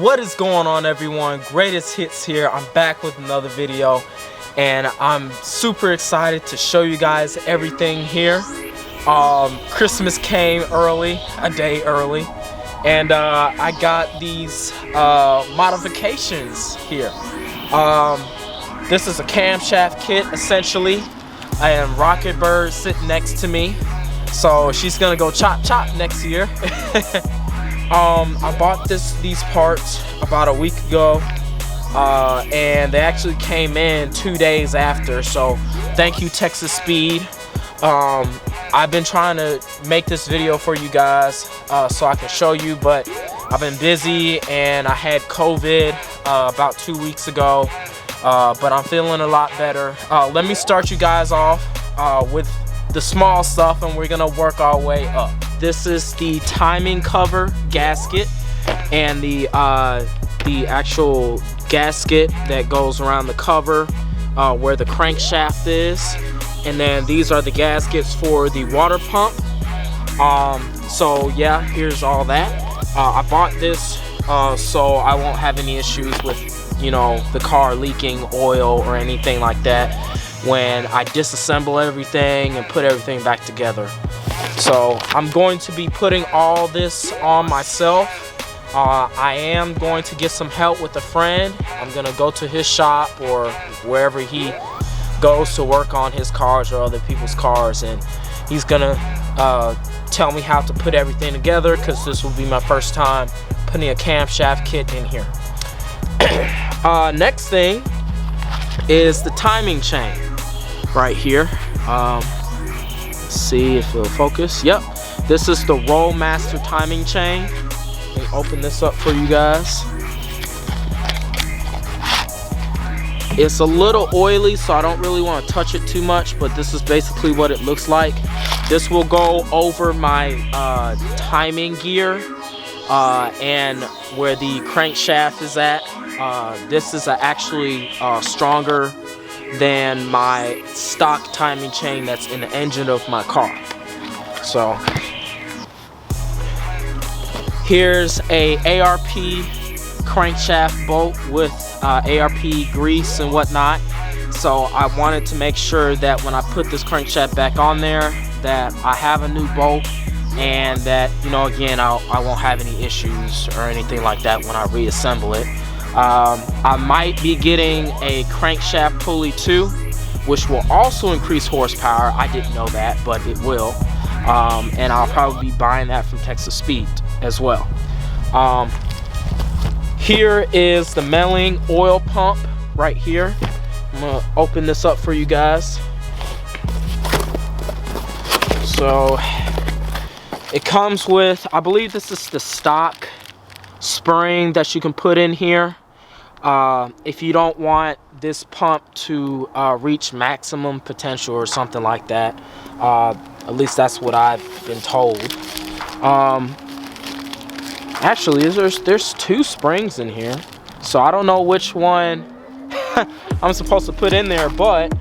What is going on, everyone? Greatest Hits here. I'm back with another video, and I'm super excited to show you guys everything here. Christmas came early, a day early, and I got these modifications here. This is a camshaft kit, essentially. I am Rocketbird sitting next to me, so she's gonna go chop chop next year. I bought these parts about a week ago, and they actually came in 2 days after, so thank you, Texas Speed. I've been trying to make this video for you guys so I can show you, but I've been busy and I had COVID about 2 weeks ago, but I'm feeling a lot better. Let me start you guys off with the small stuff, and we're gonna work our way up. This is the timing cover gasket and the actual gasket that goes around the cover where the crankshaft is, and then these are the gaskets for the water pump. So yeah, here's all that. I bought this so I won't have any issues with, you know, the car leaking oil or anything like that when I disassemble everything and put everything back together. So I'm going to be putting all this on myself. I am going to get some help with a friend. I'm gonna go to his shop or wherever he goes to work on his cars or other people's cars, and he's gonna tell me how to put everything together, because this will be my first time putting a camshaft kit in here. Next thing is the timing chain right here. Let's see if it'll focus. Yep, this is the Rollmaster timing chain. Let me open this up for you guys. It's a little oily, so I don't really want to touch it too much, but this is basically what it looks like. This will go over my timing gear and where the crankshaft is at. This is actually stronger than my stock timing chain that's in the engine of my car. So here's a ARP crankshaft bolt with ARP grease and whatnot. So I wanted to make sure that when I put this crankshaft back on there that I have a new bolt, and that, you know, again, I won't have any issues or anything like that when I reassemble it. I might be getting a crankshaft pulley too, which will also increase horsepower. I didn't know that, but it will. And I'll probably be buying that from Texas Speed as well. Here is the Melling oil pump right here. I'm gonna open this up for you guys. So it comes with, I believe this is the stock spring that you can put in here. If you don't want this pump to reach maximum potential or something like that, at least that's what I've been told. Actually, there's two springs in here, so I don't know which one I'm supposed to put in there, but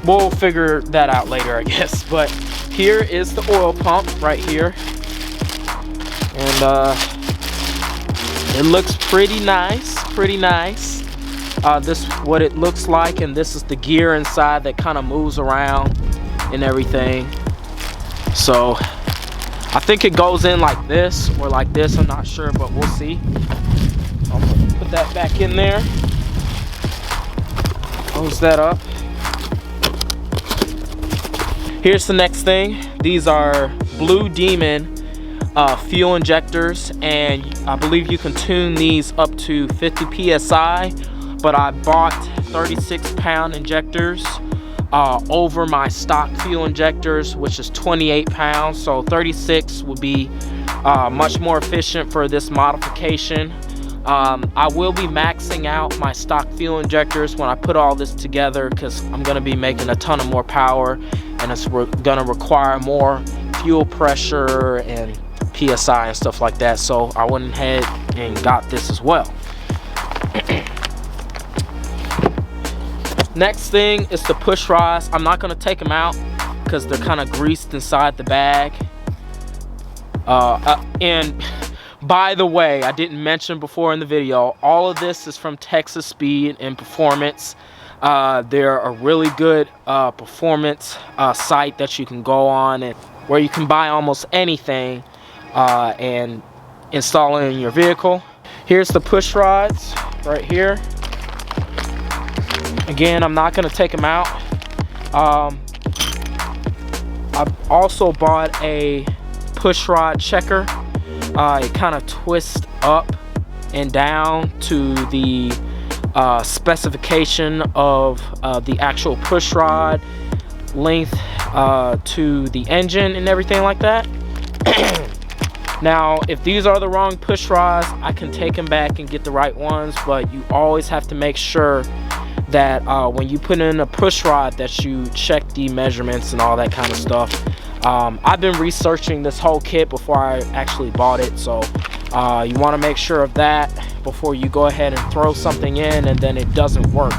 we'll figure that out later, I guess. But here is the oil pump right here, and it looks pretty nice, this is what it looks like, and this is the gear inside that kind of moves around and everything. So I think it goes in like this or like this, I'm not sure, but we'll see. I'm gonna put that back in there, close that up. Here's the next thing. These are Blue Demon fuel injectors, and I believe you can tune these up to 50 psi, but I bought 36-pound injectors over my stock fuel injectors, which is 28 pounds, so 36 would be much more efficient for this modification. I will be maxing out my stock fuel injectors when I put all this together, because I'm going to be making a ton of more power, and it's going to require more fuel pressure and PSI and stuff like that. So I went ahead and got this as well. Next thing is the push rods. I'm not going to take them out because they're kind of greased inside the bag. And By the way, I didn't mention before in the video, all of this is from Texas Speed and Performance. They're a really good performance site that you can go on and where you can buy almost anything and install it in your vehicle. Here's the push rods right here. Again, I'm not going to take them out. I've also bought a push rod checker. It kind of twists up and down to the specification of the actual push rod length to the engine and everything like that. Now, if these are the wrong push rods, I can take them back and get the right ones, but you always have to make sure that when you put in a push rod that you check the measurements and all that kind of stuff. I've been researching this whole kit before I actually bought it, so you want to make sure of that before you go ahead and throw something in and then it doesn't work.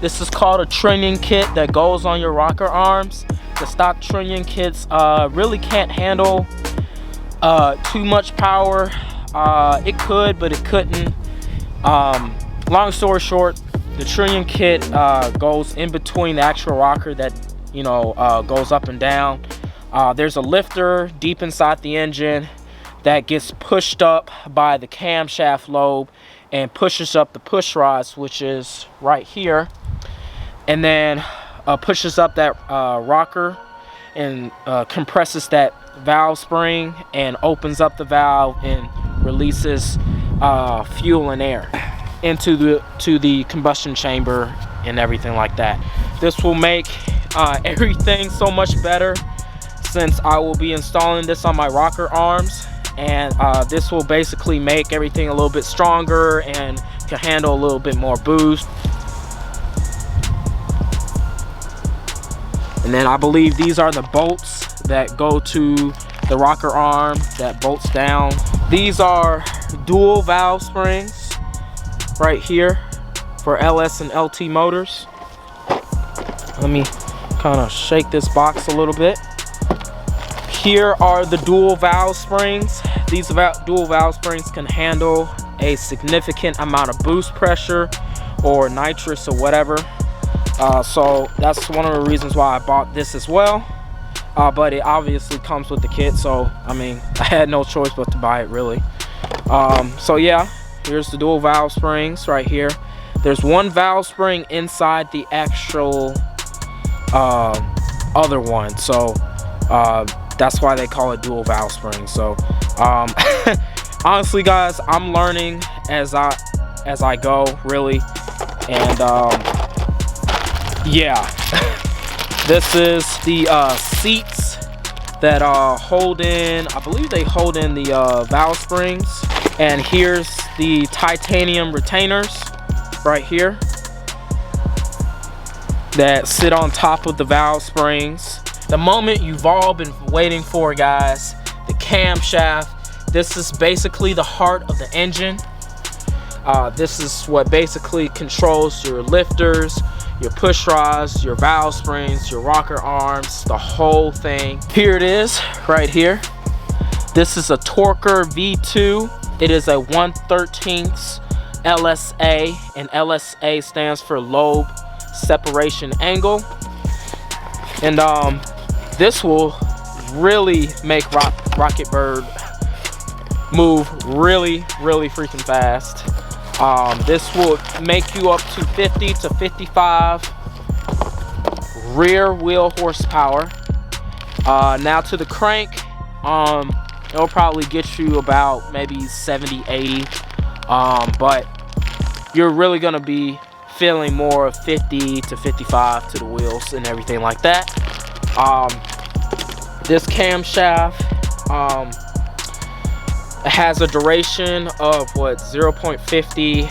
This is called a trunnion kit that goes on your rocker arms. The stock trunnion kits really can't handle too much power. It could, but it couldn't. Long story short, the trunnion kit goes in between the actual rocker that, you know, goes up and down. There's a lifter deep inside the engine that gets pushed up by the camshaft lobe and pushes up the push rods, which is right here, and then pushes up that rocker and compresses that valve spring and opens up the valve and releases fuel and air into the combustion chamber and everything like that. This will make everything so much better, since I will be installing this on my rocker arms, and this will basically make everything a little bit stronger and can handle a little bit more boost. And then I believe these are the bolts that go to the rocker arm that bolts down. These are dual valve springs right here for LS and LT motors. Let me kind of shake this box a little bit. Here are the dual valve springs. These dual valve springs can handle a significant amount of boost pressure or nitrous or whatever. So that's one of the reasons why I bought this as well. But it obviously comes with the kit, so I mean, I had no choice but to buy it, really. So yeah, here's the dual valve springs right here. There's one valve spring inside the actual other one, so that's why they call it dual valve spring. So honestly guys, I'm learning as I go, really. And yeah, this is the seats that hold in, I believe they hold in the valve springs. And here's the titanium retainers right here that sit on top of the valve springs. The moment you've all been waiting for, guys, the camshaft. This is basically the heart of the engine. This is what basically controls your lifters, your push rods, your valve springs, your rocker arms, the whole thing. Here it is right here. This is a Torker V2. It is a 1/13 LSA, and LSA stands for lobe separation angle. And this will really make Rocketbird move really freaking fast. This will make you up to 50 to 55 rear wheel horsepower. Now to the crank, it'll probably get you about maybe 70, 80, but you're really gonna be feeling more of 50 to 55 to the wheels and everything like that. This camshaft, it has a duration of what, 0.50.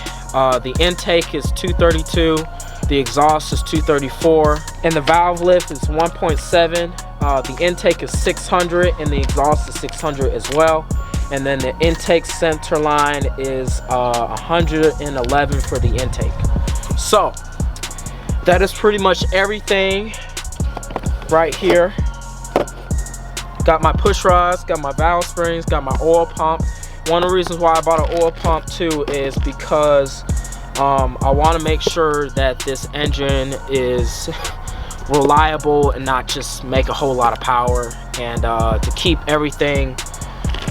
The intake is 232, the exhaust is 234, and the valve lift is 1.7. The intake is 600 and the exhaust is 600 as well. And then the intake center line is 111 for the intake. So that is pretty much everything right here. Got my push rods, got my valve springs, got my oil pump, one of the reasons why I bought an oil pump too is because I want to make sure that this engine is reliable and not just make a whole lot of power, and to keep everything,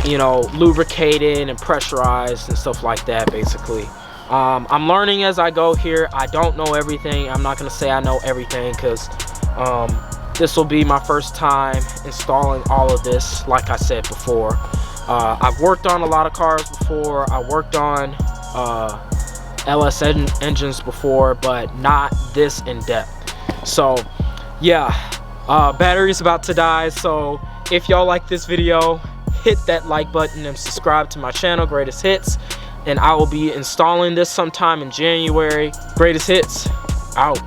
you know, lubricated and pressurized and stuff like that, basically. I'm learning as I go here. I don't know everything. I'm not gonna say I know everything, because this will be my first time installing all of this, like I said before. I've worked on a lot of cars before. I worked on LS engines before, but not this in depth. So yeah, battery's about to die. So if y'all like this video, hit that like button and subscribe to my channel, Greatest Hits, and I will be installing this sometime in January. Greatest Hits out.